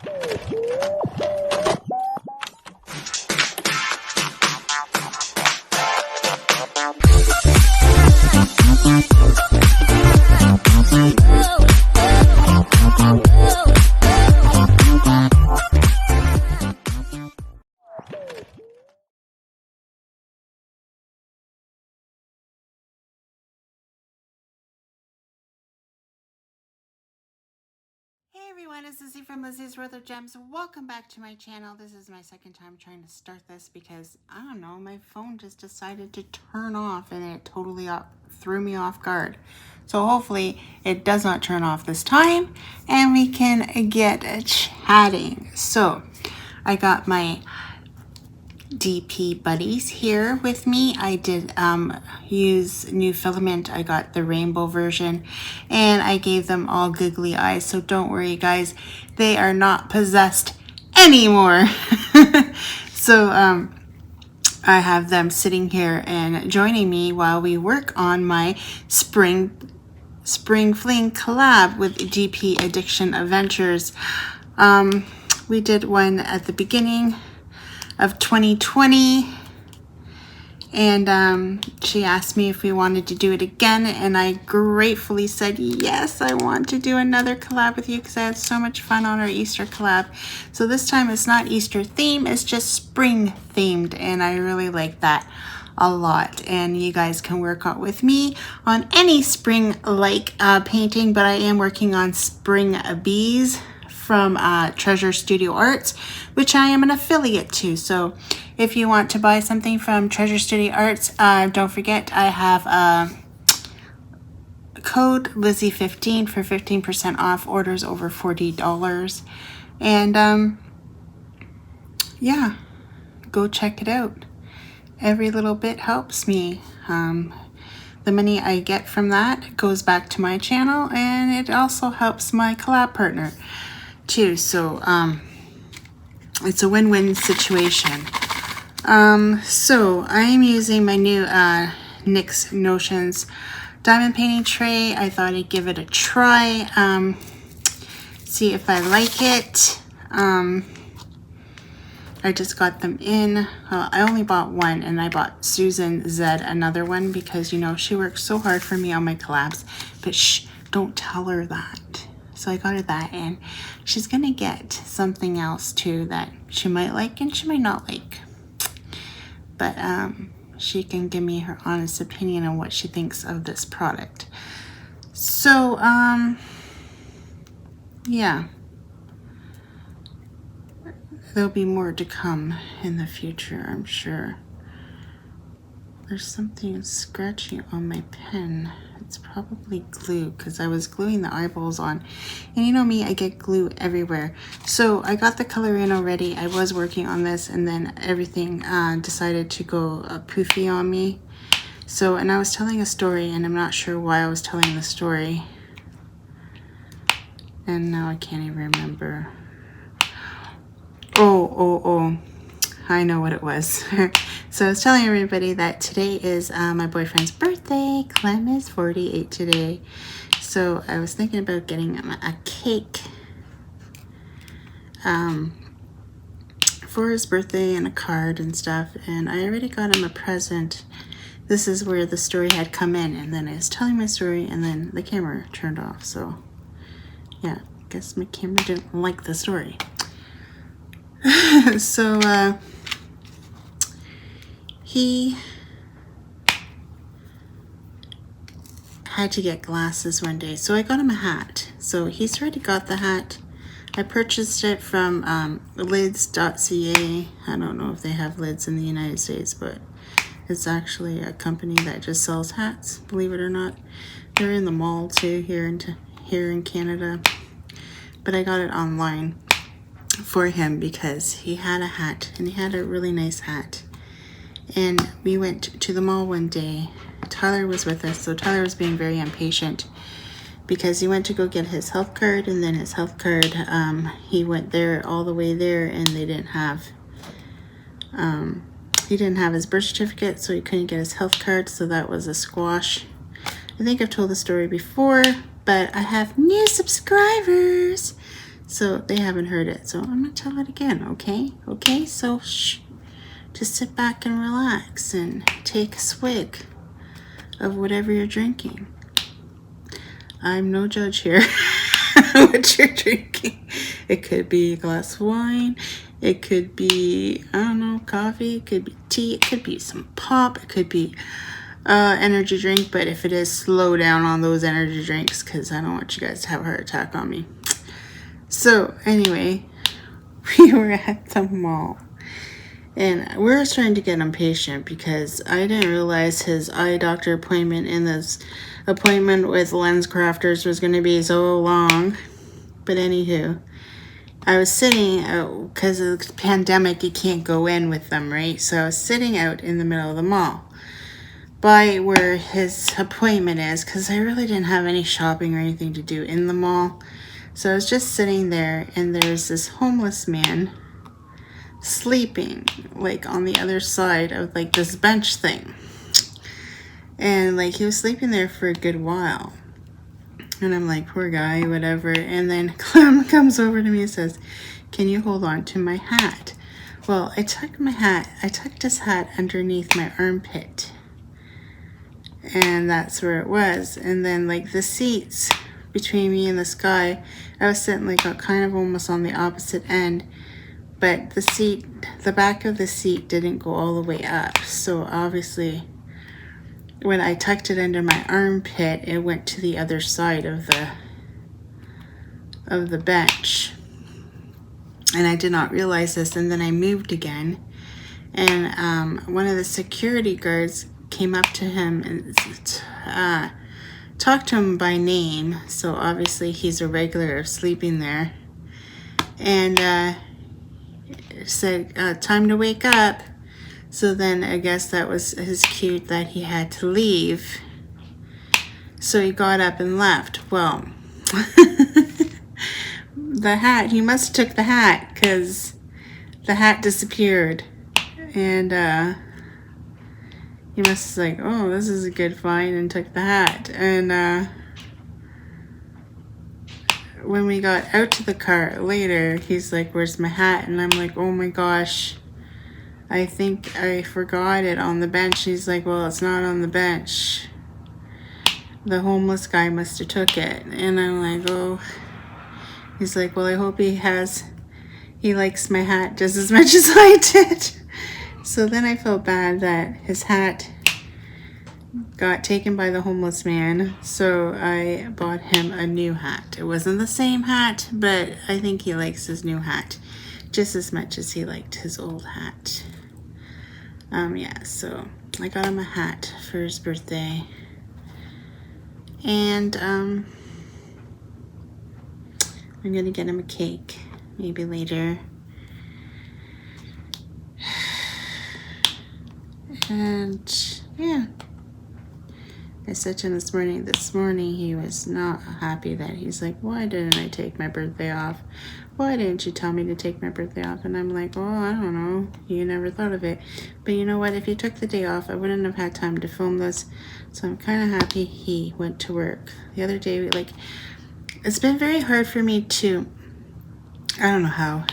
Hey everyone, it's Lizzie from Lizzie's World of Gems. Welcome back to my channel. This is my second time trying to start this because, I don't know, my phone just decided to turn off and it totally threw me off guard. So hopefully it does not turn off this time and we can get chatting. So I got my DP buddies here with me. I did use new filament. I got the rainbow version and I gave them all googly eyes, so don't worry guys, they are not possessed anymore. So I have them sitting here and joining me while we work on my spring fling collab with DP Addiction Adventures. We did one at the beginning of 2020 and she asked me if we wanted to do it again, and I gratefully said yes, I want to do another collab with you because I had so much fun on our Easter collab. So this time it's not Easter theme, it's just spring themed, and I really like that a lot. And you guys can work out with me on any spring like painting, but I am working on spring bees from Treasure Studio Arts, which I am an affiliate to. So if you want to buy something from Treasure Studio Arts, don't forget I have a code Lizzie15 for 15% off orders over $40. And yeah, go check it out. Every little bit helps me. The money I get from that goes back to my channel, and it also helps my collab partner too. So it's a win-win situation. So I am using my new NYX Notions diamond painting tray. I thought I'd give it a try, see if I like it. I just got them in. I only bought one, and I bought Susan Zed another one because, you know, she works so hard for me on my collabs, but shh, don't tell her that. So I got her that, and she's gonna get something else too that she might like and she might not like. But she can give me her honest opinion on what she thinks of this product. So yeah, there'll be more to come in the future, I'm sure. There's something scratchy on my pen. It's probably glue because I was gluing the eyeballs on. And you know me, I get glue everywhere. So I got the color in already. I was working on this, and then everything decided to go poofy on me. So, and I was telling a story, and I'm not sure why I was telling the story. And now I can't even remember. Oh. I know what it was. So I was telling everybody that today is my boyfriend's birthday. Clem is 48 today. So I was thinking about getting him a cake for his birthday and a card and stuff. And I already got him a present. This is where the story had come in. And then I was telling my story, and then the camera turned off. So yeah, I guess my camera didn't like the story. So he had to get glasses one day, so I got him a hat. So he's already got the hat. I purchased it from lids.ca. I don't know if they have lids in the United States, but it's actually a company that just sells hats, believe it or not. They're in the mall too here in Canada, but I got it online for him because he had a hat, and he had a really nice hat. And we went to the mall one day. Tyler was with us, so Tyler was being very impatient because he went to go get his health card, and then his health card, he went there all the way there, and they didn't have he didn't have his birth certificate, so he couldn't get his health card, so that was a squash. I think I've told the story before, but I have new subscribers. So they haven't heard it. So I'm going to tell it again, okay? Okay, so shh. Just sit back and relax and take a swig of whatever you're drinking. I'm no judge here. What you're drinking. It could be a glass of wine. It could be, I don't know, coffee. It could be tea. It could be some pop. It could be energy drink. But if it is, slow down on those energy drinks because I don't want you guys to have a heart attack on me. So anyway, we were at the mall. And we were starting to get impatient because I didn't realize his eye doctor appointment and this appointment with lens crafters was going to be so long. But anywho, I was sitting out because of the pandemic, you can't go in with them, right? So I was sitting out in the middle of the mall by where his appointment is because I really didn't have any shopping or anything to do in the mall. So I was just sitting there and there's this homeless man sleeping like on the other side of like this bench thing, and like he was sleeping there for a good while, and I'm like, poor guy, whatever. And then Clem comes over to me and says, can you hold on to my hat? Well, I tucked his hat underneath my armpit, and that's where it was. And then like the seats between me and this guy, I was sitting like kind of almost on the opposite end, but the back of the seat didn't go all the way up. So obviously when I tucked it under my armpit, it went to the other side of the bench. And I did not realize this. And then I moved again. And one of the security guards came up to him and talked to him by name. So obviously he's a regular of sleeping there. And said, time to wake up. So then I guess that was his cue that he had to leave. So he got up and left. Well, the hat, he must have took the hat because the hat disappeared. And he must have like, oh, this is a good find, and took the hat. And when we got out to the car later, he's like, where's my hat? And I'm like, oh my gosh, I think I forgot it on the bench. He's like, well, it's not on the bench. The homeless guy must have took it. And I'm like, oh. He's like, well, I hope he likes my hat just as much as I did. So then I felt bad that his hat got taken by the homeless man, so I bought him a new hat. It wasn't the same hat, but I think he likes his new hat just as much as he liked his old hat. Yeah, so I got him a hat for his birthday. And I'm gonna get him a cake maybe later. And yeah, I said to him this morning he was not happy that he's like, why didn't I take my birthday off? Why didn't you tell me to take my birthday off? And I'm like, oh, I don't know. You never thought of it. But you know what? If you took the day off, I wouldn't have had time to film this. So I'm kind of happy he went to work. The other day, it's been very hard for me to, I don't know how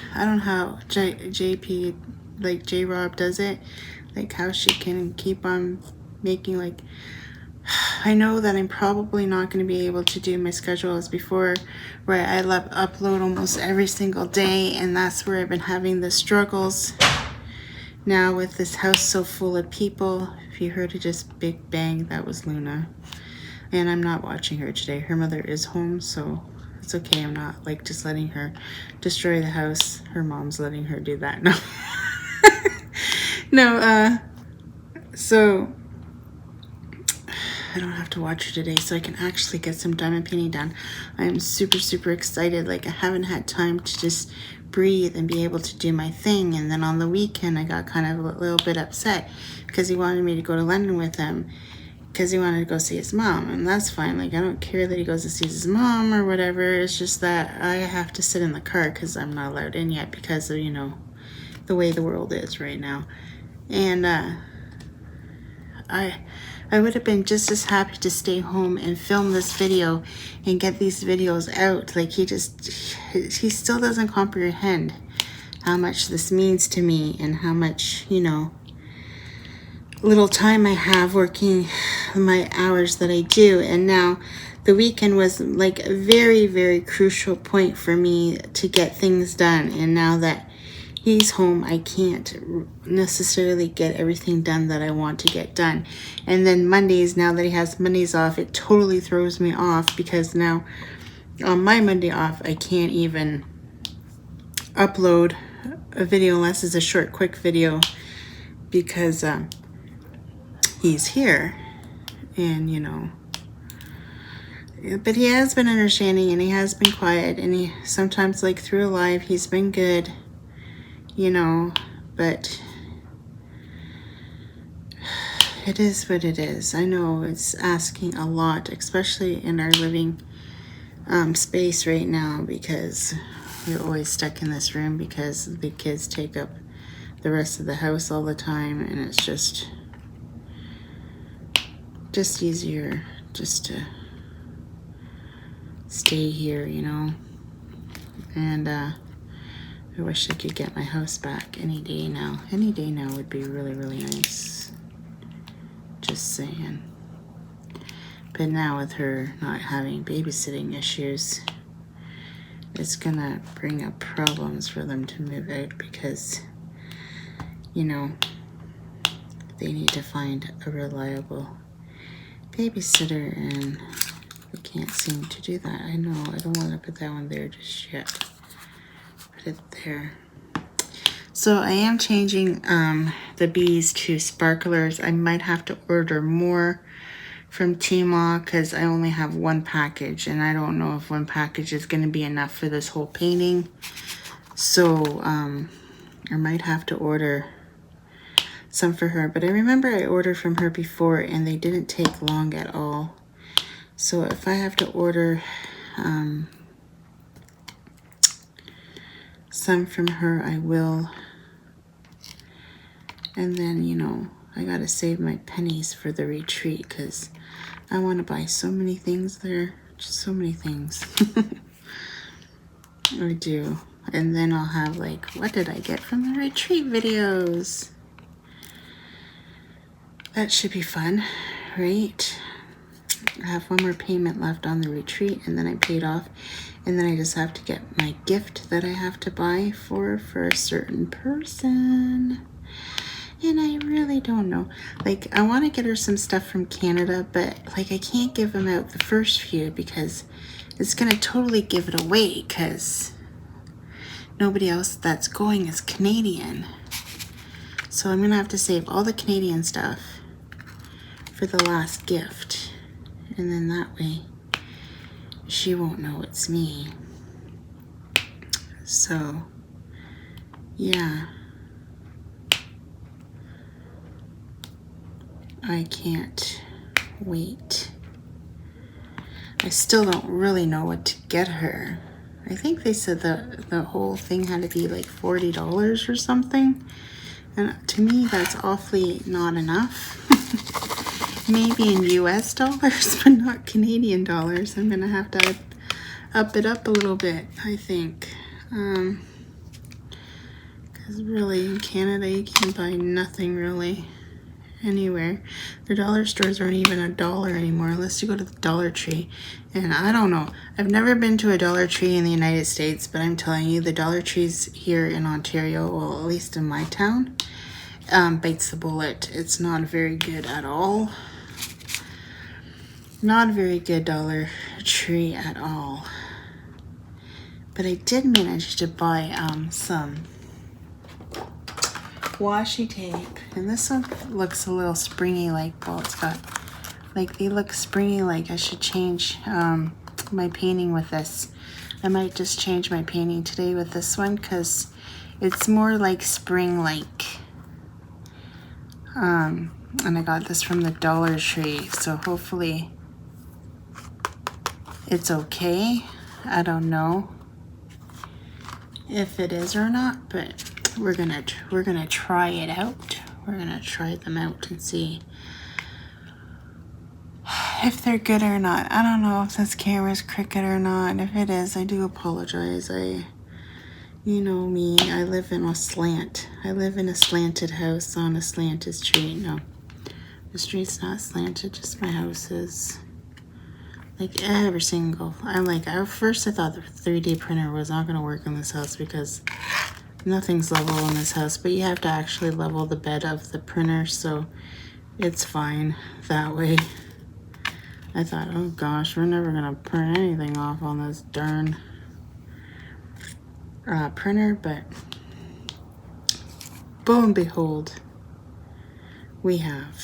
JP, J-Rob does it. Like how she can keep on making I know that I'm probably not going to be able to do my schedule as before, where I upload almost every single day, and that's where I've been having the struggles now with this house so full of people. If you heard it just big bang, that was Luna. And I'm not watching her today. Her mother is home, so it's okay. I'm not just letting her destroy the house. Her mom's letting her do that. No. No, so I don't have to watch her today, so I can actually get some diamond painting done. I am super, super excited. I haven't had time to just breathe and be able to do my thing. And then on the weekend, I got kind of a little bit upset because he wanted me to go to London with him because he wanted to go see his mom. And that's fine. I don't care that he goes to see his mom or whatever. It's just that I have to sit in the car because I'm not allowed in yet because of, the way the world is right now. And I I would have been just as happy to stay home and film this video and get these videos out. Like, he still doesn't comprehend how much this means to me and how much, you know, little time I have working my hours that I do. And now the weekend was like a very, very crucial point for me to get things done. And now that he's home, I can't necessarily get everything done that I want to get done. And then Mondays, now that he has Mondays off, it totally throws me off, because now on my Monday off, I can't even upload a video unless it's a short, quick video, because he's here. And, you know, but he has been understanding, and he has been quiet, and he sometimes, like through live, he's been good, you know, but it is what it is. I know it's asking a lot, especially in our living space right now, because we're always stuck in this room because the kids take up the rest of the house all the time, and it's just easier just to stay here, you know. And I wish I could get my house back any day now. Any day now would be really, really nice. Just saying. But now with her not having babysitting issues, it's gonna bring up problems for them to move out, because, you know, they need to find a reliable babysitter, and we can't seem to do that. I know, I don't want to put that one there just yet. Put it there. So I am changing the bees to sparklers. I might have to order more from Tmall, because I only have one package, and I don't know if one package is going to be enough for this whole painting. So I might have to order some for her. But I remember I ordered from her before, and they didn't take long at all. So if I have to order some from her, I will. And then, you know, I gotta save my pennies for the retreat, because I want to buy so many things there. Just so many things. I do. And then I'll have, like, what did I get from the retreat videos? That should be fun, right? I have one more payment left on the retreat, and then I paid off, and then I just have to get my gift that I have to buy for a certain person. And I really don't know. Like, I want to get her some stuff from Canada, but like, I can't give them out the first few, because it's gonna totally give it away, because nobody else that's going is Canadian. So I'm gonna have to save all the Canadian stuff for the last gift. And then that way she won't know it's me. So yeah, I can't wait. I still don't really know what to get her. I think they said the whole thing had to be like $40 or something. And to me, that's awfully not enough. Maybe in US dollars, but not Canadian dollars. I'm gonna have to up it up a little bit, I think. Because really, in Canada, you can buy nothing really anywhere. The dollar stores aren't even $1 anymore, unless you go to the Dollar Tree. And I don't know. I've never been to a Dollar Tree in the United States, but I'm telling you, the Dollar Trees here in Ontario, well, at least in my town, bites the bullet. It's not very good at all. Not a very good Dollar Tree at all. But I did manage to buy some washi tape, and this one looks a little springy, like, well, it's got, like, they look springy, like I should change my painting with this. I might just change my painting today with this one, because it's more like spring-like. And I got this from the Dollar Tree, so hopefully it's okay. I don't know if it is or not, but we're gonna try it out. We're gonna try them out and see if they're good or not. I don't know if this camera's crooked or not. If it is, I do apologize. You know me, I live in a slant. I live in a slanted house on a slanted street. No, the street's not slanted, just my house is. Like every single, at first I thought the 3D printer was not gonna work in this house because nothing's level in this house, but you have to actually level the bed of the printer, so it's fine that way. I thought, oh gosh, we're never gonna print anything off on this darn printer, but lo and behold, we have.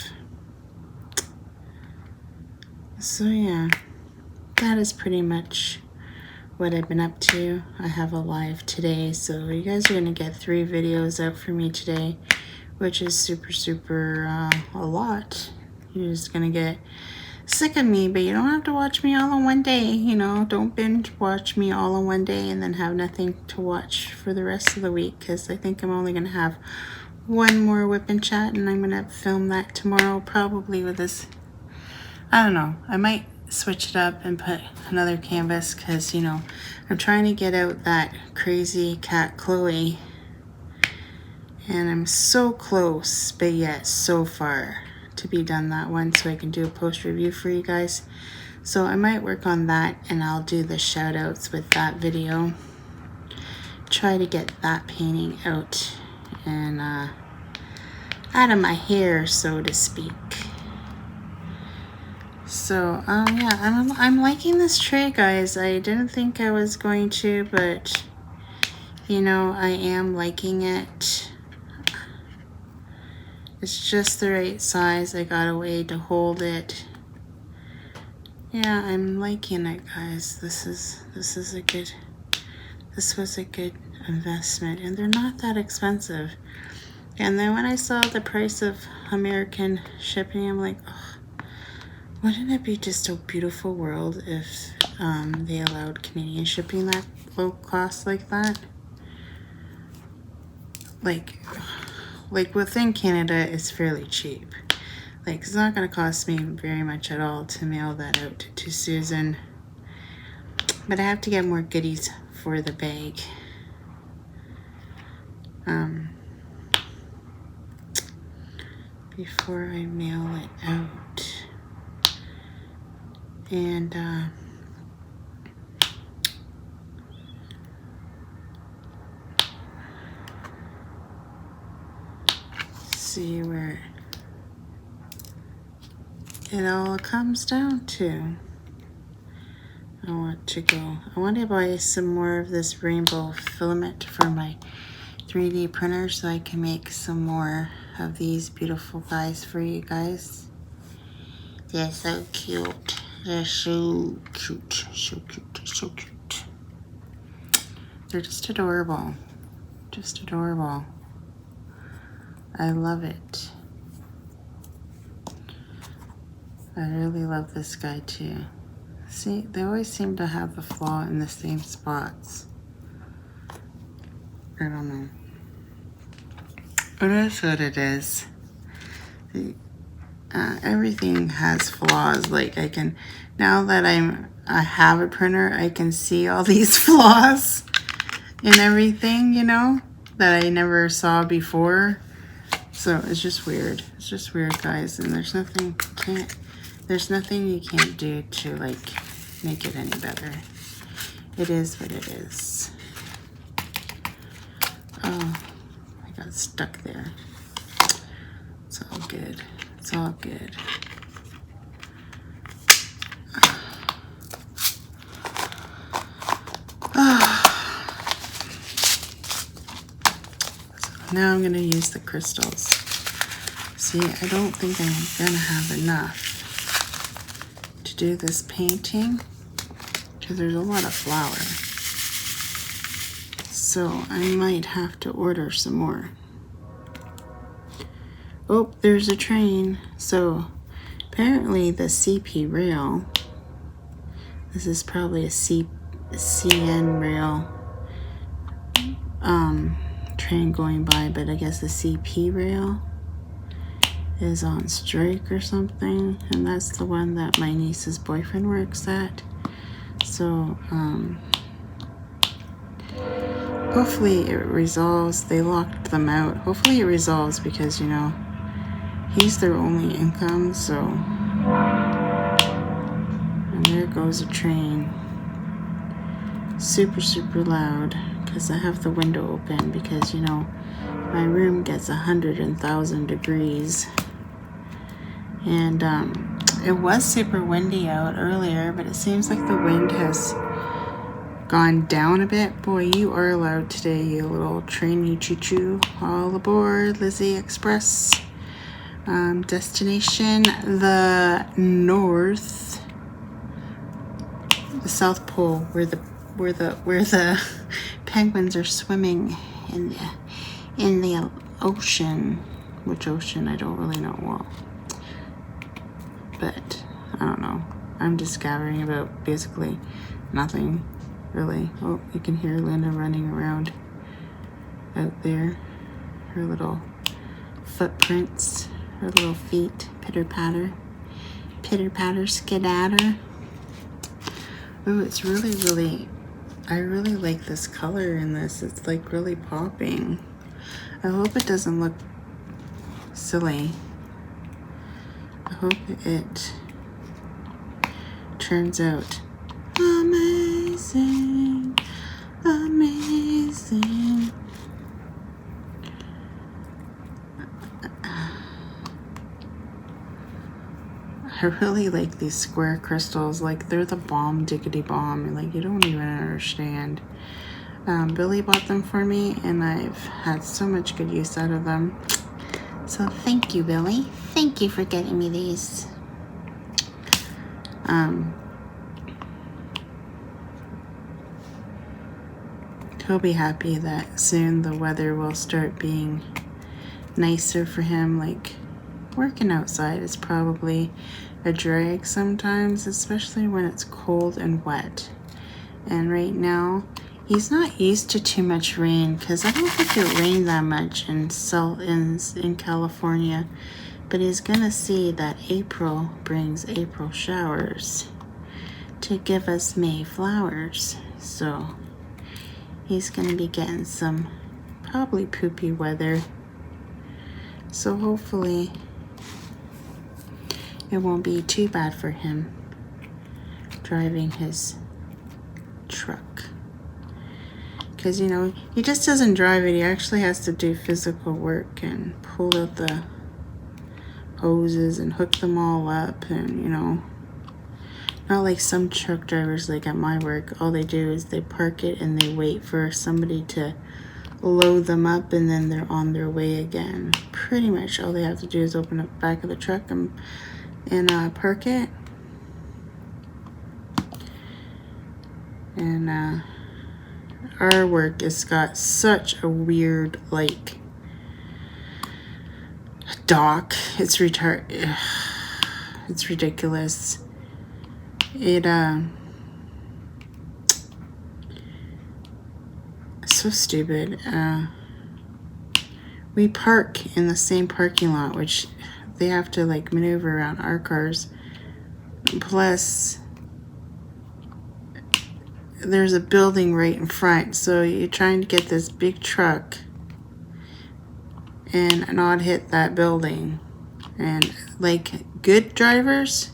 So yeah, that is pretty much what I've been up to. I have a live today, so you guys are gonna get 3 videos out for me today, which is super a lot. You're just gonna get sick of me, but you don't have to watch me all in one day, you know. Don't binge watch me all in one day and then have nothing to watch for the rest of the week, because I think I'm only gonna have one more Wip&Chat, and I'm gonna film that tomorrow, probably with this. I don't know, I might switch it up and put another canvas, because you know I'm trying to get out that crazy cat Chloe, and I'm so close but yet so far to be done that one, so I can do a post review for you guys. So I might work on that, and I'll do the shout outs with that video, try to get that painting out and out of my hair, so to speak. So yeah, I'm liking this tray, guys. I didn't think I was going to, but you know, I am liking it. It's just the right size. I got a way to hold it. Yeah, I'm liking it, guys. This was a good investment, and they're not that expensive. And then when I saw the price of American shipping, I'm like, oh, wouldn't it be just a beautiful world if they allowed Canadian shipping that low cost like that? Like within Canada, it's fairly cheap. Like, it's not going to cost me very much at all to mail that out to Susan. But I have to get more goodies for the bag. Before I mail it out. And see where it all comes down to. I want to buy some more of this rainbow filament for my 3D printer, so I can make some more of these beautiful guys for you guys. They're so cute. They're so cute, so cute, so cute. They're just adorable. Just adorable. I love it. I really love this guy too. See, they always seem to have the flaw in the same spots. I don't know. It is what it is. Everything has flaws. Like, I can, now that I have a printer, I can see all these flaws in everything, you know, that I never saw before. So it's just weird. It's just weird, guys. And there's nothing you can't do to like make it any better. It is what it is. Oh, I got stuck there. It's all good. It's all good. Now I'm going to use the crystals. See, I don't think I'm going to have enough to do this painting because there's a lot of flour. So I might have to order some more. Oh, there's a train. So apparently the CP rail, this is probably a CN rail train going by, but I guess the CP rail is on strike or something, and that's the one that my niece's boyfriend works at. So hopefully it resolves. They locked them out. Hopefully it resolves because, you know, he's their only income. So, and there goes a train. Super, super loud because I have the window open because, you know, my room gets 100,000 degrees. And it was super windy out earlier, but it seems like the wind has gone down a bit. Boy, you are loud today, you little trainy choo-choo. All aboard Lizzie Express. Destination the north, the South Pole, where the penguins are swimming in the ocean. Which ocean? I don't really know. Well, but I don't know. I'm just gathering about basically nothing, really. Oh, you can hear Linda running around out there. Her little footprints, her little feet, pitter-patter, skedatter. Ooh, it's really, I really like this color in this. It's like really popping. I hope it doesn't look silly. I hope it turns out amazing, amazing. I really like these square crystals. Like, they're the bomb diggity bomb. Like, you don't even understand. Billy bought them for me, and I've had so much good use out of them. So thank you, Billy. Thank you for getting me these. He'll be happy that soon the weather will start being nicer for him. Like, working outside is probably a drag sometimes, especially when it's cold and wet. And right now, he's not used to too much rain because I don't think it rained that much in California. But he's gonna see that April brings April showers to give us May flowers. So he's gonna be getting some probably poopy weather. So hopefully it won't be too bad for him driving his truck. Because, you know, he just doesn't drive it. He actually has to do physical work and pull out the hoses and hook them all up. And, you know, not like some truck drivers, like at my work, all they do is they park it and they wait for somebody to load them up and then they're on their way again. Pretty much all they have to do is open up the back of the truck and park it. And our work has got such a weird, like, dock. It's it's ridiculous. So stupid. We park in the same parking lot, which they have to like maneuver around our cars. Plus, there's a building right in front, so you're trying to get this big truck and not hit that building. And like, good drivers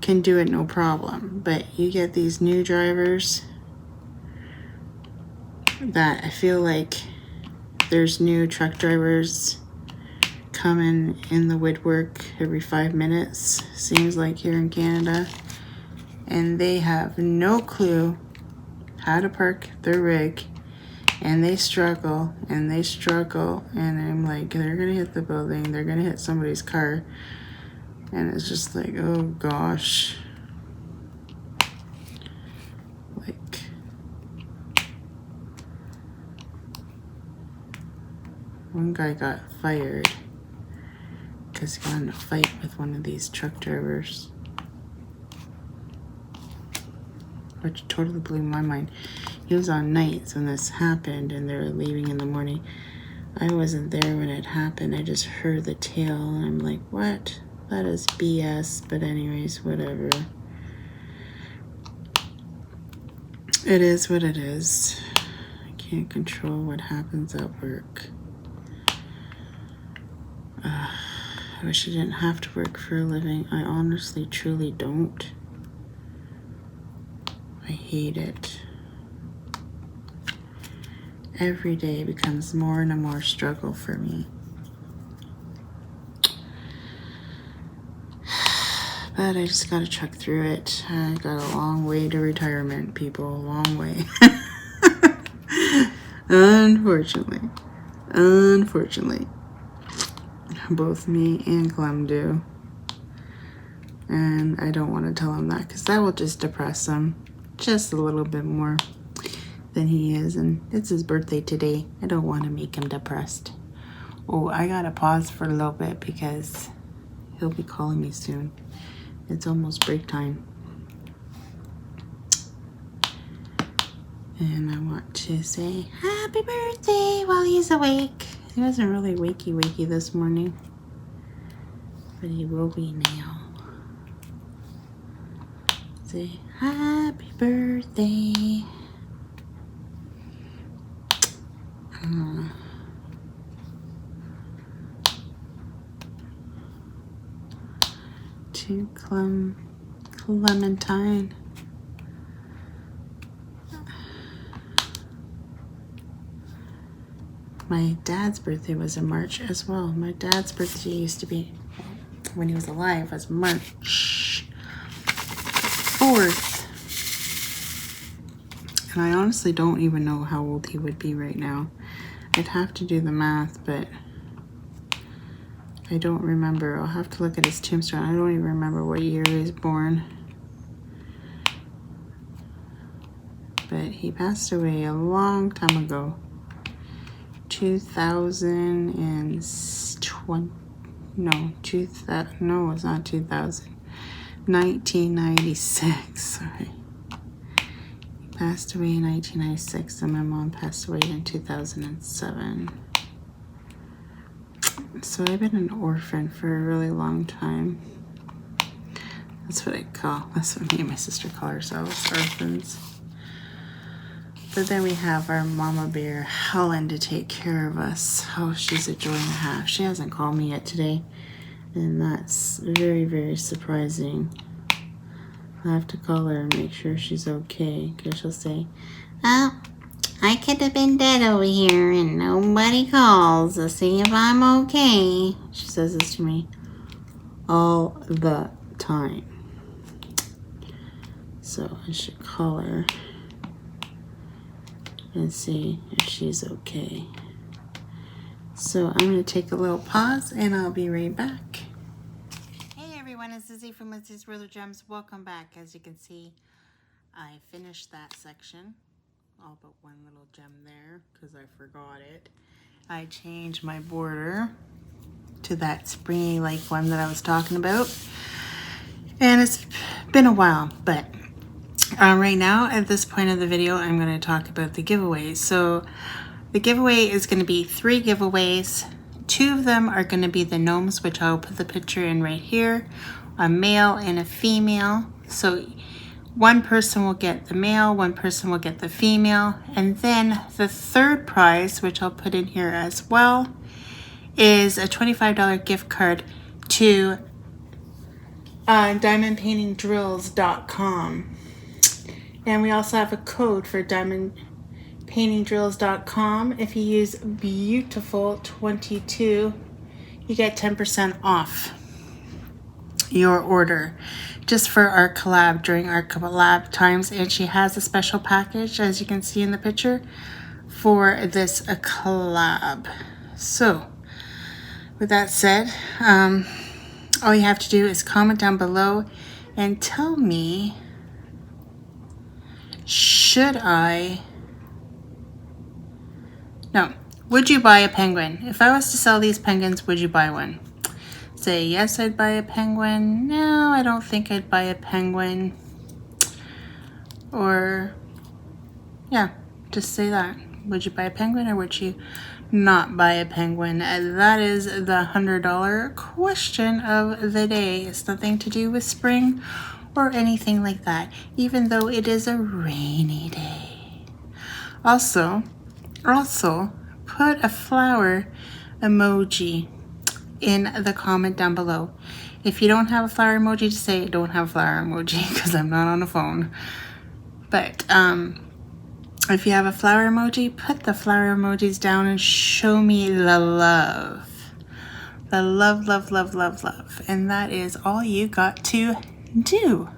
can do it no problem, but you get these new drivers that I feel like there's new truck drivers coming in the woodwork every 5 minutes, seems like, here in Canada, and they have no clue how to park their rig, and they struggle and I'm like, they're gonna hit the building, they're gonna hit somebody's car, and it's just like, oh gosh. Like, one guy got fired because he got in a fight with one of these truck drivers, which totally blew my mind. He was on nights when this happened and they were leaving in the morning. I wasn't there when it happened. I just heard the tail and I'm like, what? That is BS. But anyways, whatever. It is what it is. I can't control what happens at work. I wish I didn't have to work for a living. I honestly, truly don't. I hate it. Every day becomes more and more struggle for me. But I just gotta truck through it. I got a long way to retirement, people. A long way. Unfortunately. Unfortunately. Both me and Clem do. And I don't want to tell him that because that will just depress him just a little bit more than he is. And it's his birthday today. I don't want to make him depressed. Oh, I gotta pause for a little bit because he'll be calling me soon. It's almost break time. And I want to say happy birthday while he's awake. He wasn't really wakey this morning, but he will be now. Say happy birthday. To Clementine. My dad's birthday was in March as well. My dad's birthday used to be, when he was alive, was March 4th. And I honestly don't even know how old he would be right now. I'd have to do the math, but I don't remember. I'll have to look at his tombstone. I don't even remember what year he was born. But he passed away a long time ago. 2020, no, it's not 2000. 1996, sorry. He passed away in 1996 and my mom passed away in 2007. So I've been an orphan for a really long time. That's what me and my sister call ourselves, orphans. But then we have our mama bear, Helen, to take care of us. Oh, she's a joy and a half. She hasn't called me yet today, and that's very, very surprising. I have to call her and make sure she's okay, because she'll say, oh, I could have been dead over here, and nobody calls to see if I'm okay. She says this to me all the time. So I should call her and see if she's okay. So I'm going to take a little pause and I'll be right back. Hey everyone, it's Izzy from Lizzie's World of Gems. Welcome back. As you can see, I finished that section. All but one little gem there because I forgot it. I changed my border to that springy like one that I was talking about. And it's been a while, but right now, at this point of the video, I'm going to talk about the giveaways. So the giveaway is going to be 3 giveaways. 2 of them are going to be the gnomes, which I'll put the picture in right here. A male and a female. So one person will get the male, one person will get the female. And then the third prize, which I'll put in here as well, is a $25 gift card to diamondpaintingdrills.com. And we also have a code for diamondpaintingdrills.com. If you use bee-u-tiful22, you get 10% off your order just for our collab during our collab times. And she has a special package, as you can see in the picture, for this collab. So with that said, all you have to do is comment down below and tell me, would you buy a penguin? If I was to sell these penguins, would you buy one? Say, yes, I'd buy a penguin. No, I don't think I'd buy a penguin. Or, yeah, just say that. Would you buy a penguin or would you not buy a penguin? That is the $100 question of the day. It's nothing to do with spring or anything like that, even though it is a rainy day. Also, put a flower emoji in the comment down below. If you don't have a flower emoji, just say don't have a flower emoji because I'm not on the phone. But if you have a flower emoji, put the flower emojis down and show me the love. The love, love, love, love, love. And that is all you got to do.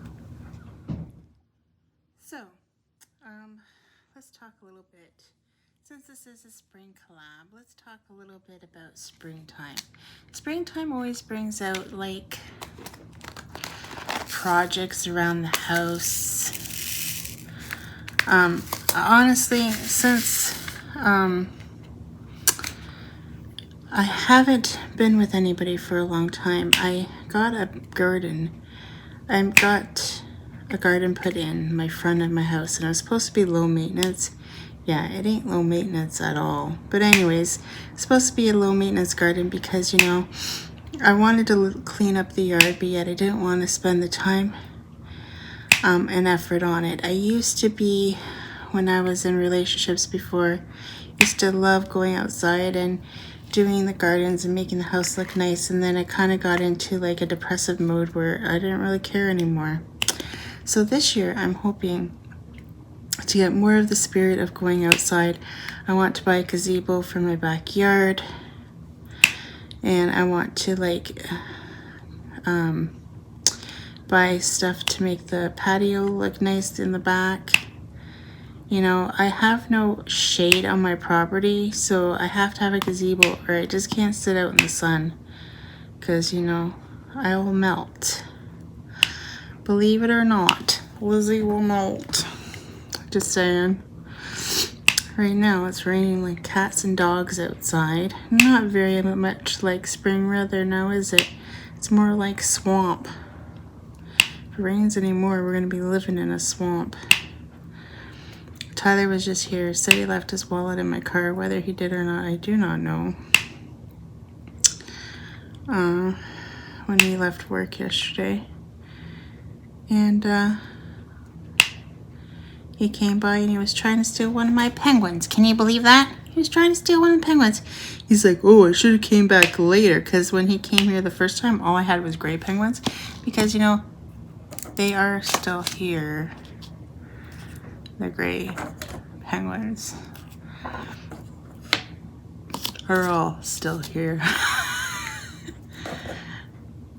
So, let's talk a little bit. Since this is a spring collab, let's talk a little bit about springtime. Springtime always brings out like projects around the house. Honestly, since I haven't been with anybody for a long time, I got a garden. I got a garden put in my front of my house, and it was supposed to be low maintenance. Yeah, it ain't low maintenance at all. But anyways, it's supposed to be a low maintenance garden because, you know, I wanted to clean up the yard, but yet I didn't want to spend the time and effort on it. I used to be, when I was in relationships before, used to love going outside and doing the gardens and making the house look nice, and then I kind of got into like a depressive mode where I didn't really care anymore. So this year I'm hoping to get more of the spirit of going outside. I want to buy a gazebo for my backyard, and I want to like buy stuff to make the patio look nice in the back. You know, I have no shade on my property, so I have to have a gazebo or I just can't sit out in the sun because, you know, I will melt. Believe it or not, Lizzie will melt. Just saying. Right now it's raining like cats and dogs outside. Not very much like spring weather now, is it? It's more like swamp. If it rains anymore, we're going to be living in a swamp. Tyler was just here, said he left his wallet in my car. Whether he did or not, I do not know. When he left work yesterday. And he came by and he was trying to steal one of my penguins. Can you believe that? He was trying to steal one of the penguins. He's like, oh, I should have came back later. Because when he came here the first time, all I had was gray penguins. Because, you know, they are still here. The gray penguins are all still here.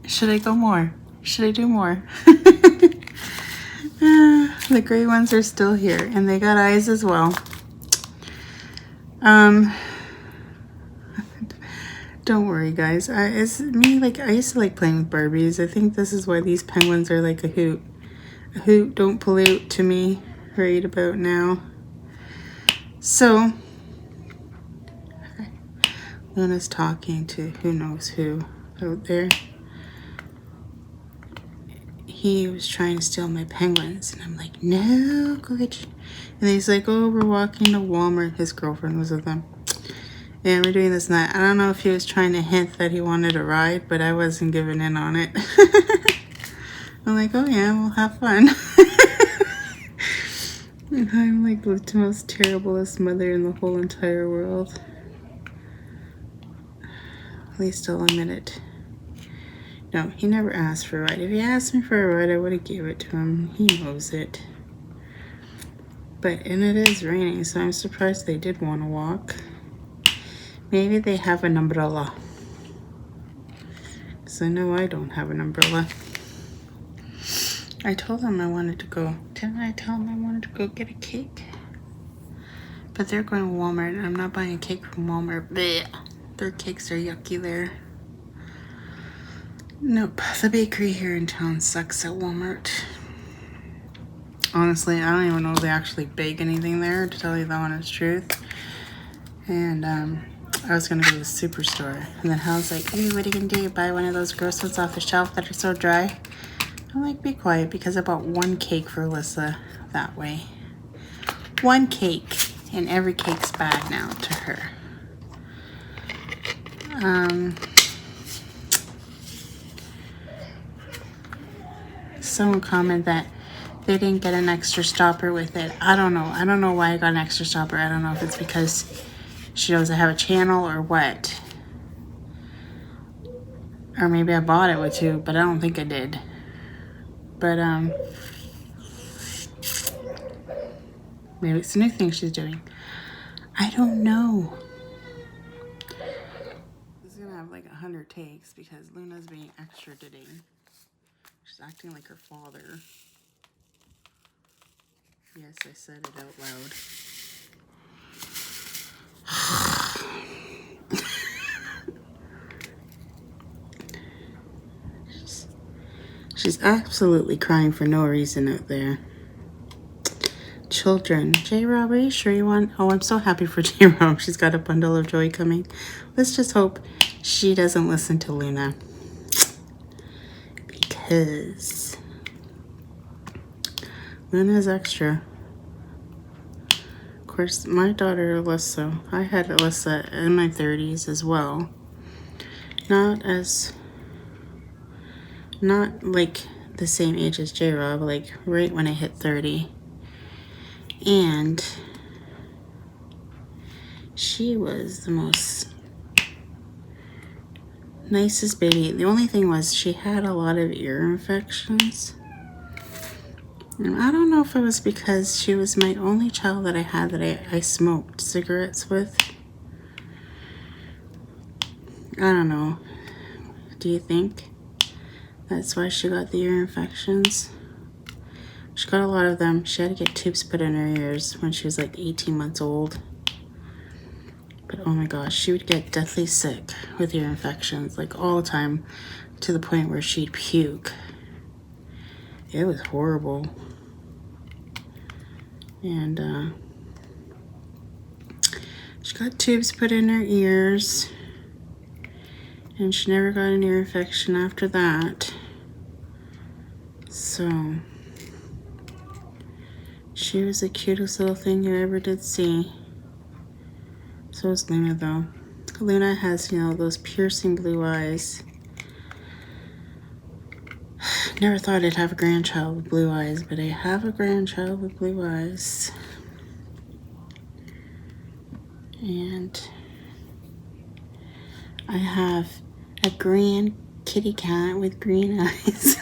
Should I go more? Should I do more? The gray ones are still here, and they got eyes as well. Don't worry, guys. It's me. Like, I used to like playing with Barbies. I think this is why these penguins are like a hoot. A hoot, don't pollute to me right about now. So, Luna's talking to who knows who out there. He was trying to steal my penguins, and I'm like, no, good. And he's like, oh, we're walking to Walmart. His girlfriend was with them. And we're doing this and that. I don't know if he was trying to hint that he wanted a ride, but I wasn't giving in on it. I'm like, oh yeah, we'll have fun. And I'm like the most terriblest mother in the whole entire world. At least I'll admit it. No, he never asked for a ride. If he asked me for a ride, I would have gave it to him. He knows it. And it is raining, so I'm surprised they did want to walk. Maybe they have an umbrella. Because I know I don't have an umbrella. I told them I wanted to go. Didn't I tell them I wanted to go get a cake? But they're going to Walmart, and I'm not buying a cake from Walmart. Blech. Their cakes are yucky there. Nope. The bakery here in town sucks at Walmart. Honestly, I don't even know if they actually bake anything there, to tell you the honest truth. And I was going to go to the superstore. And then Hal's like, hey, what are you going to do? Buy one of those gross ones off the shelf that are so dry? I'm like, be quiet, because I bought one cake for Alyssa that way. One cake. and every cake's bad now to her. Someone commented that they didn't get an extra stopper with it. I don't know. I don't know why I got an extra stopper. I don't know if it's because she doesn't have a channel or what. Or maybe I bought it with two, but I don't think I did. But, maybe it's a new thing she's doing. I don't know. This is gonna have like 100 takes because Luna's being extra today. She's acting like her father. Yes, I said it out loud. She's absolutely crying for no reason out there. Children. J-Rob, are you sure you want? Oh, I'm so happy for J-Rob. She's got a bundle of joy coming. Let's just hope she doesn't listen to Luna. Because Luna's extra. Of course, my daughter Alyssa, I had Alyssa in my 30s as well. Not like the same age as J-Rob, like right when I hit 30. And she was the most nicest baby. The only thing was she had a lot of ear infections. And I don't know if it was because she was my only child that I had that I smoked cigarettes with. I don't know. Do you think that's why she got the ear infections? She got a lot of them. She had to get tubes put in her ears when she was like 18 months old. But oh my gosh, she would get deathly sick with ear infections, like all the time, to the point where she'd puke. It was horrible. And she got tubes put in her ears, and she never got an ear infection after that. So she was the cutest little thing you ever did see. So is Luna though. Luna has, you know, those piercing blue eyes. Never thought I'd have a grandchild with blue eyes, but I have a grandchild with blue eyes. And I have a grand kitty cat with green eyes.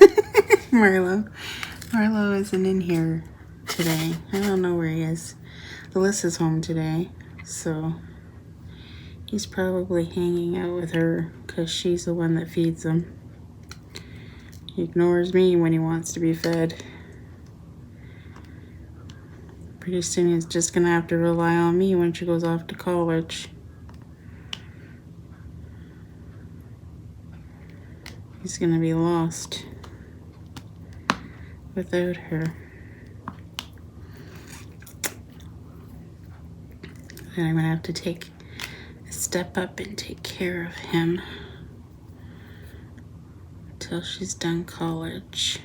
Marlo isn't in here today. I don't know where he is. Alyssa's home today, so he's probably hanging out with her because she's the one that feeds him. He ignores me when he wants to be fed. Pretty soon he's just gonna have to rely on me when she goes off to college. He's gonna be lost without her. And I'm gonna have to take a step up and take care of him until she's done college.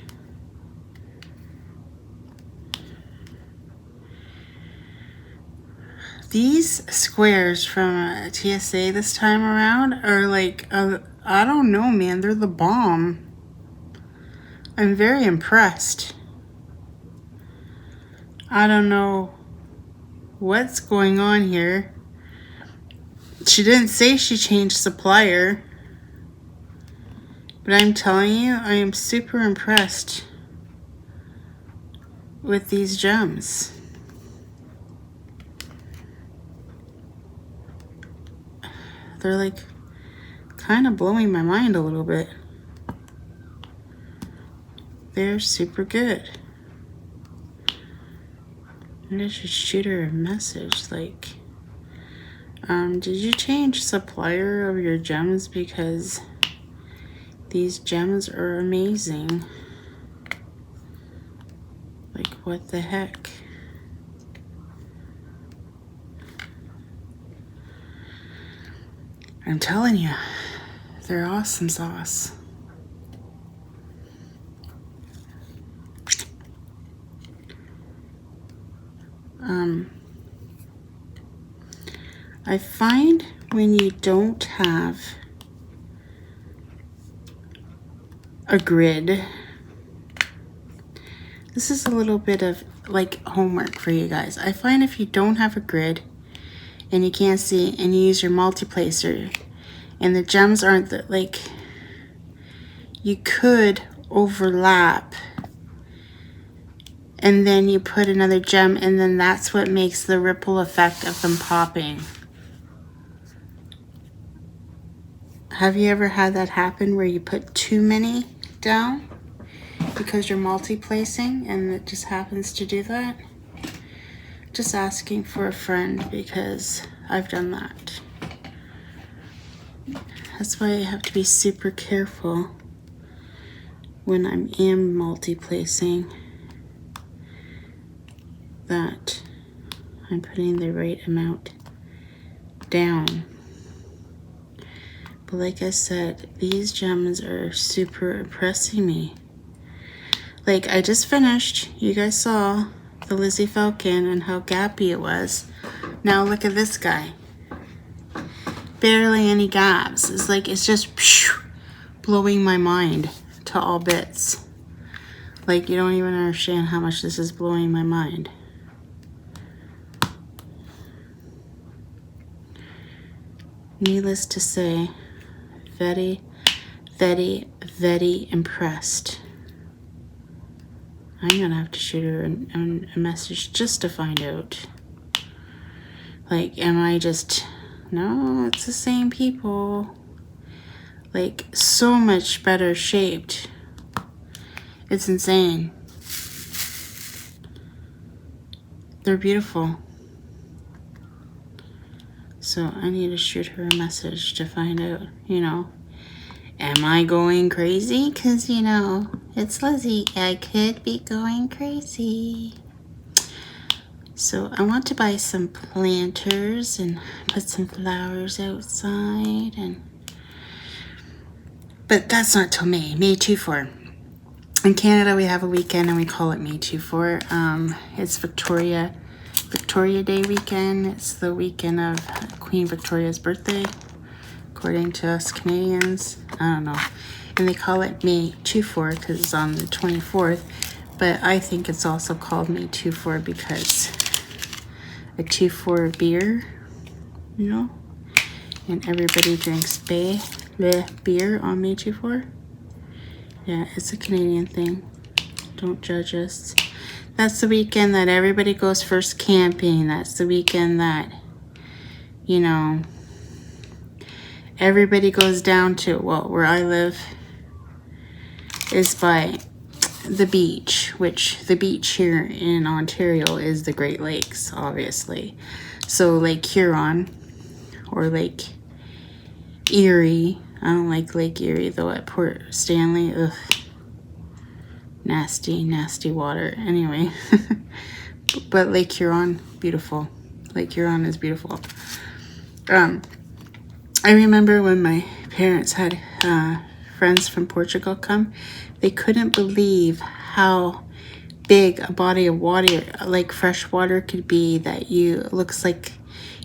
These squares from TSA this time around are like, I don't know, man. They're the bomb. I'm very impressed. I don't know what's going on here. She didn't say she changed supplier. But I'm telling you, I am super impressed with these gems. They're like kind of blowing my mind a little bit. They're super good. Maybe I should shoot her a message like, did you change supplier of your gems? Because these gems are amazing. Like, what the heck? I'm telling you, they're awesome sauce. I find when you don't have a grid, this is a little bit of like homework for you guys. I find if you don't have a grid and you can't see and you use your multi-placer and the gems aren't like, you could overlap and then you put another gem, and then that's what makes the ripple effect of them popping. Have you ever had that happen where you put too many down because you're multi-placing and it just happens to do that? Just asking for a friend because I've done that. That's why I have to be super careful when I am multi-placing, that I'm putting the right amount down. But like I said, these gems are super impressing me. Like, I just finished, you guys saw the Lizzie Falcon and how gappy it was. Now look at this guy. Barely any gaps. It's like, it's just blowing my mind to all bits. Like, you don't even understand how much this is blowing my mind. Needless to say, very, very, very impressed. I'm gonna have to shoot her a message just to find out. Like, am I just, no, it's the same people. Like, so much better shaped. It's insane. They're beautiful. So I need to shoot her a message to find out, you know, am I going crazy? Because, you know, it's Lizzie. I could be going crazy. So I want to buy some planters and put some flowers outside. But that's not till May. May 24. In Canada, we have a weekend and we call it May 24. It's Victoria Day weekend. It's the weekend of Queen Victoria's birthday, according to us Canadians. I don't know. And they call it May 24 because it's on the 24th. But I think it's also called May 24 because a 24 beer, you know? And everybody drinks beer on May 24. Yeah, it's a Canadian thing. Don't judge us. That's the weekend that everybody goes first camping. That's the weekend that, you know, everybody goes down to, well, where I live is by the beach, which the beach here in Ontario is the Great Lakes, obviously. So Lake Huron or Lake Erie. I don't like Lake Erie though at Port Stanley. Ugh. Nasty, nasty water. Anyway. But Lake Huron, beautiful. Lake Huron is beautiful. I remember when my parents had friends from Portugal come, they couldn't believe how big a body of water, like fresh water, could be, that looks like,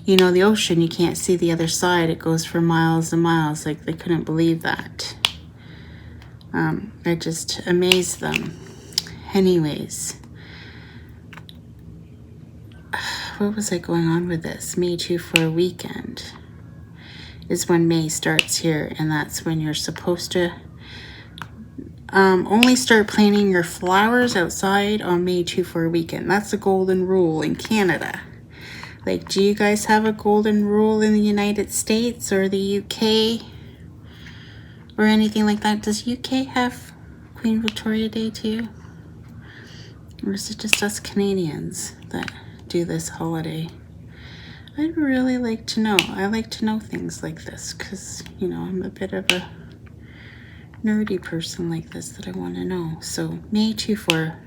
you know, the ocean. You can't see the other side. It goes for miles and miles. Like, they couldn't believe that. It just amazed them. Anyways, what was I going on with this? May 24 weekend is when May starts here, and that's when you're supposed to only start planting your flowers outside on May 24 weekend. That's the golden rule in Canada. Like, do you guys have a golden rule in the United States or the UK or anything like that? Does UK have Queen Victoria Day too? Or is it just us Canadians that do this holiday? I'd really like to know. I like to know things like this because, you know, I'm a bit of a nerdy person like this that I want to know. So May 24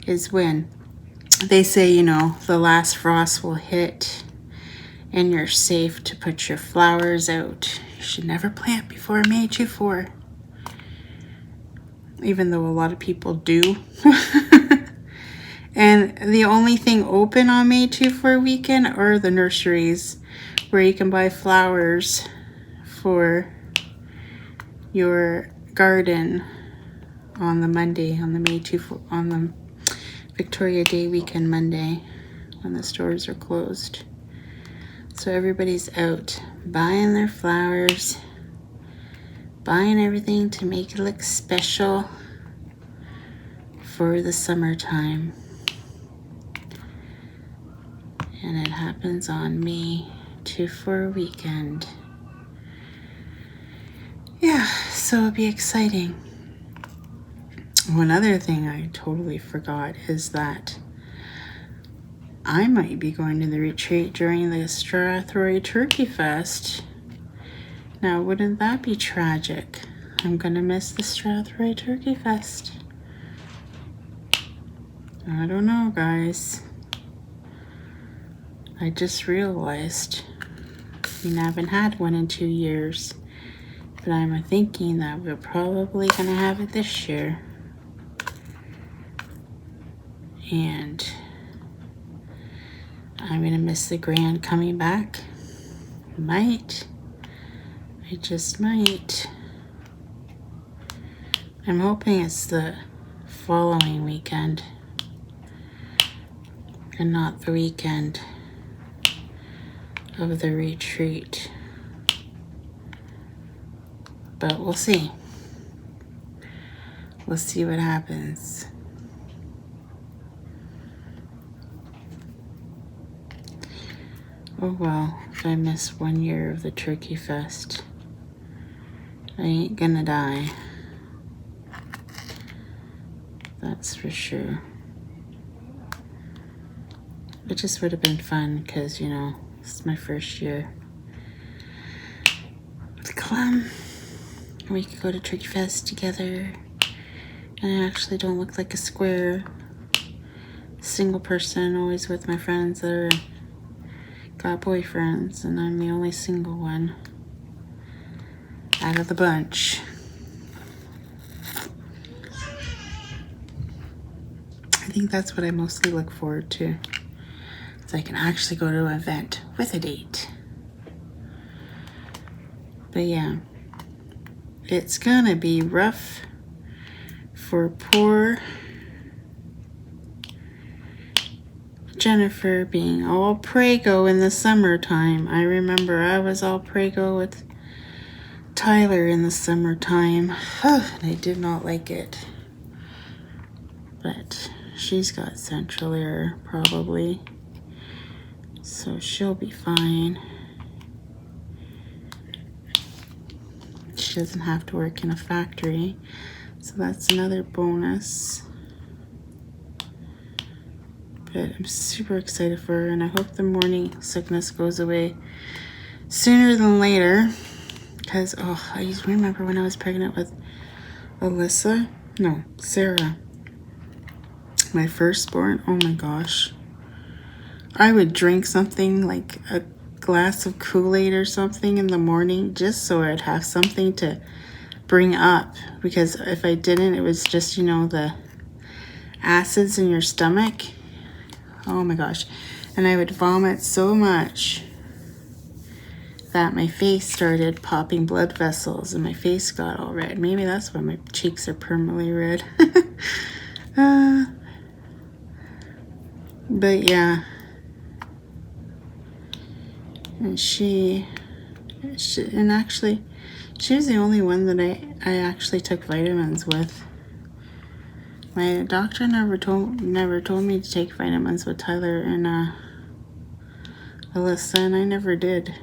is when they say, you know, the last frost will hit and you're safe to put your flowers out. You should never plant before May 24. Even though a lot of people do. And the only thing open on May 24 weekend are the nurseries where you can buy flowers for your garden on the Monday, on the bee-u-tiful, on the Victoria Day weekend Monday when the stores are closed. So everybody's out buying their flowers, buying everything to make it look special for the summertime. And it happens on May 2 for a weekend. Yeah, so it'll be exciting. One other thing I totally forgot is that I might be going to the retreat during the Strathroy Turkey Fest. Now, wouldn't that be tragic? I'm gonna miss the Strathroy Turkey Fest. I don't know, guys. I just realized we haven't had one in 2 years, but I'm thinking that we're probably gonna have it this year. And I'm gonna miss the grand coming back. Might. I just might. I'm hoping it's the following weekend and not the weekend of the retreat. But we'll see. We'll see what happens. Oh well, if I miss 1 year of the Turkey Fest, I ain't gonna die. That's for sure. It just would have been fun because, you know, it's my first year with Clem. We could go to Turkey Fest together. And I actually don't look like a square single person, always with my friends that are got boyfriends, and I'm the only single one out of the bunch. I think that's what I mostly look forward to, so I can actually go to an event with a date. But yeah, it's gonna be rough for poor Jennifer being all prego in the summertime. I remember I was all prego with Tyler in the summertime. I did not like it. But she's got central air probably, so she'll be fine. She doesn't have to work in a factory, so that's another bonus. But I'm super excited for her, and I hope the morning sickness goes away sooner than later. Because, oh, I used to remember when I was pregnant with Sarah, my firstborn. Oh my gosh. I would drink something like a glass of Kool-Aid or something in the morning just so I'd have something to bring up. Because if I didn't, it was just, you know, the acids in your stomach. Oh my gosh. And I would vomit so much that my face started popping blood vessels and my face got all red. Maybe that's why my cheeks are permanently red. But yeah. And she was the only one that I actually took vitamins with. My doctor never told me to take vitamins with Tyler and Alyssa, and I never did.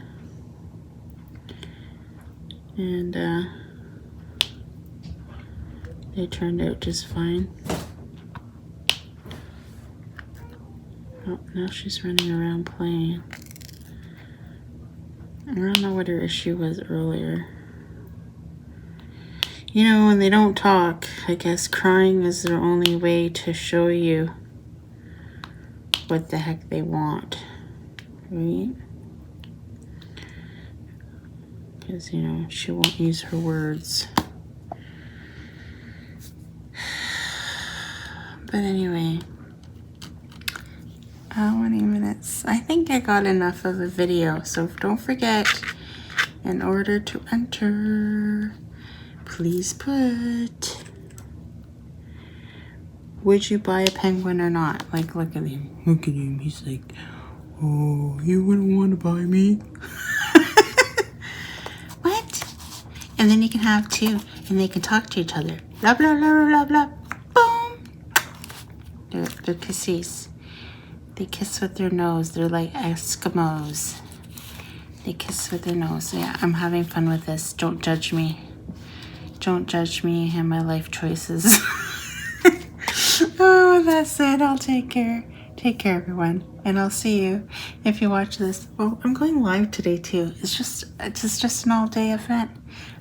And they turned out just fine. Oh, now she's running around playing. I don't know what her issue was earlier. You know, when they don't talk, I guess crying is their only way to show you what the heck they want, right? Because, you know, she won't use her words. But anyway, How many minutes? I think I got enough of a video, so don't forget, in order to enter, please put, would you buy a penguin or not? Like, look at him. Look at him. He's like, oh, you wouldn't want to buy me? What? And then you can have two, and they can talk to each other. Blah, blah, blah, blah, blah. Boom. They're kissies. They kiss with their nose. They're like Eskimos. They kiss with their nose. Yeah, I'm having fun with this. Don't judge me. Don't judge me and my life choices. Oh, that's it. I'll take care. Take care, everyone. And I'll see you if you watch this. Well, I'm going live today, too. It's just an all-day event.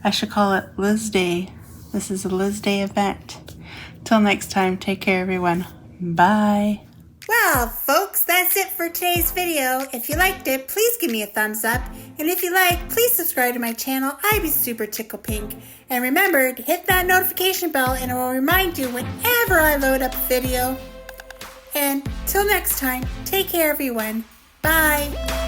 I should call it Liz Day. This is a Liz Day event. Till next time, take care, everyone. Bye. Well, folks, that's it for today's video. If you liked it, please give me a thumbs up. And if you like, please subscribe to my channel. I'd be super tickle pink. And remember to hit that notification bell and it will remind you whenever I load up a video. And till next time, take care, everyone. Bye.